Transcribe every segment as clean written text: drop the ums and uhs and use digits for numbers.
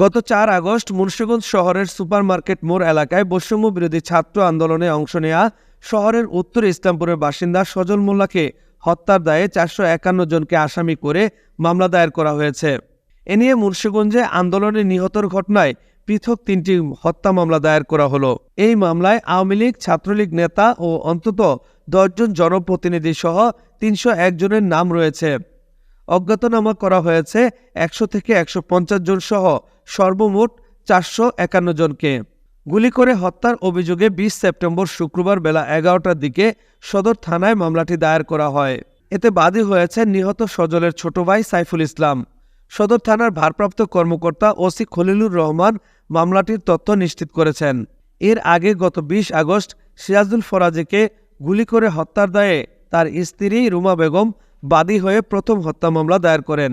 গত ৪ আগস্ট মুন্সিগঞ্জ শহরের সুপারমার্কেট মোড় এলাকায় বৈষম্য বিরোধী ছাত্র আন্দোলনে অংশ নেয়া শহরের উত্তর ইসলামপুরের বাসিন্দা সজল মোল্লাকে হত্যার দায়ে ৪৫১ জনকে আসামি করে মামলা দায়ের করা হয়েছে। এ নিয়ে মুন্সিগঞ্জে আন্দোলনে নিহতর ঘটনায় পৃথক ৩টি হত্যা মামলা দায়ের করা হলো। এই মামলায় আওয়ামী লীগ, ছাত্রলীগ নেতা ও অন্তত ১০ জন জনপ্রতিনিধি সহ ৩০১ জনের নাম রয়েছে। অজ্ঞাতনামা করা হয়েছে ১০০ থেকে ১৫০ জন সহ সর্বমোট ৪৫১ জনকে। গুলি করে হত্যার অভিযোগে ২০ সেপ্টেম্বর শুক্রবার বেলা ১১টার দিকে সদর থানায় মামলাটি দায়ের করা হয়। এতে বাদী হয়েছেন নিহত সজলের ছোট ভাই সাইফুল ইসলাম। সদর থানার ভারপ্রাপ্ত কর্মকর্তা ওসি খলিলুর রহমান মামলাটির তথ্য নিশ্চিত করেছেন। এর আগে গত ২০ আগস্ট সিরাজুল ফরাজীকে গুলি করে হত্যার দায়ে তার স্ত্রী রুমা বেগম বাদী হয়ে প্রথম হত্যা মামলা দায়ের করেন।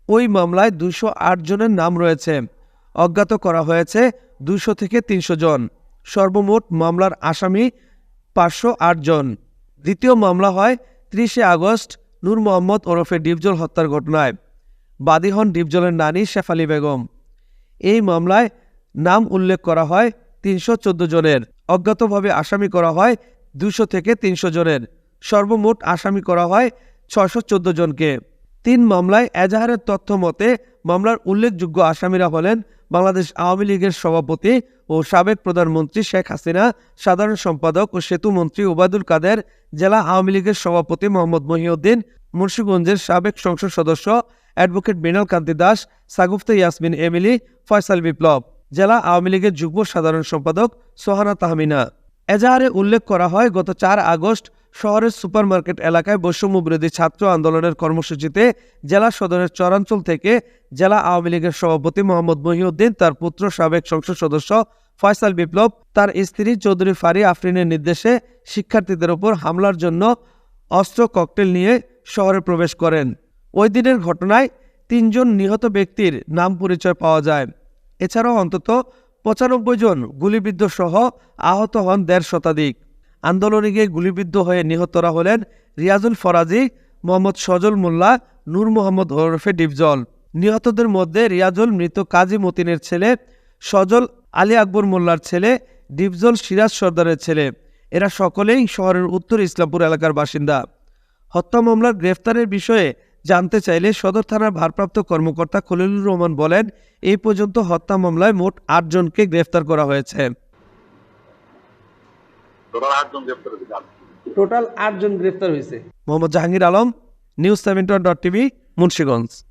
ওই মামলায় ২০৮ জনের নাম রয়েছে। অজ্ঞাত করা হয়েছে ২০০ থেকে ৩০০ জন। সর্বমোট মামলার আসামি ৫০৮ জন। দ্বিতীয় মামলা হয় ৩০ আগস্ট নূর মোহাম্মদ ওরফে ডিপজল হত্যার ঘটনায়। বাদী হন ডিপজলের নানি শেফালী বেগম। এই মামলায় নাম উল্লেখ করা হয় ৩১৪ জনের। অজ্ঞাতভাবে আসামি করা হয় ২০০ থেকে ৩০০ জনের। সর্বমোট আসামি করা হয় ৬১৪ জনকে। ৩ মামলায় এজাহারের তথ্য মতে মামলার উল্লেখযোগ্য আসামিরা হলেন বাংলাদেশ আওয়ামী লীগের সভাপতি ও সাবেক প্রধানমন্ত্রী শেখ হাসিনা, সাধারণ সম্পাদক ও সেতুমন্ত্রী ওবায়দুল কাদের, জেলা আওয়ামী লীগের সভাপতি মোহাম্মদ মহিউদ্দিন, মুন্সিগঞ্জের সাবেক সংসদ সদস্য অ্যাডভোকেট মৃণাল কান্তি দাস, সাগুফতা ইয়াসমিন এমিলি, ফয়সাল বিপ্লব, জেলা আওয়ামী লীগের যুগ্ম সাধারণ সম্পাদক সোহানা তাহমিনা। এজাহারে উল্লেখ করা হয় গত ৪ আগস্ট শহরের সুপারমার্কেট এলাকায় বৈষম্য বিরোধী ছাত্র আন্দোলনের কর্মসূচিতে জেলা সদরের চরাঞ্চল থেকে জেলা আওয়ামী লীগের সভাপতি মোহাম্মদ মহিউদ্দিন, তার পুত্র সাবেক সংসদ সদস্য ফয়সাল বিপ্লব, তার স্ত্রী চৌধুরী ফারি আফরিনের নির্দেশে শিক্ষার্থীদের ওপর হামলার জন্য অস্ত্র ককটেল নিয়ে শহরে প্রবেশ করেন। ওই দিনের ঘটনায় ৩ জন নিহত ব্যক্তির নাম পরিচয় পাওয়া যায়। এছাড়াও অন্তত ৯৫ জন গুলিবিদ্ধ সহ আহত হন ১৫০ শতাধিক। আন্দোলনে গিয়ে গুলিবিদ্ধ হয়ে নিহতরা হলেন রিয়াজুল ফরাজী, মোহাম্মদ সজল মোল্লা, নূর মোহাম্মদ ওরফে ডিপজল। নিহতদের মধ্যে রিয়াজুল মৃত কাজী মতিনের ছেলে, সজল আলী আকবর মোল্লার ছেলে, ডিপজল সিরাজ সর্দারের ছেলে। এরা সকলেই শহরের উত্তর ইসলামপুর এলাকার বাসিন্দা। হত্যা মামলার গ্রেফতারের বিষয়ে জানতে চাইলে সদর থানার ভারপ্রাপ্ত কর্মকর্তা খলিলুর রহমান বলেন, এই পর্যন্ত হত্যা মামলায় মোট ৮ জনকে গ্রেফতার করা হয়েছে। টোটাল ৮ জন গ্রেফতার হয়েছে। মোহাম্মদ জাহাঙ্গীর আলম, নিউজ ৭১.টিভি, মুন্সিগঞ্জ।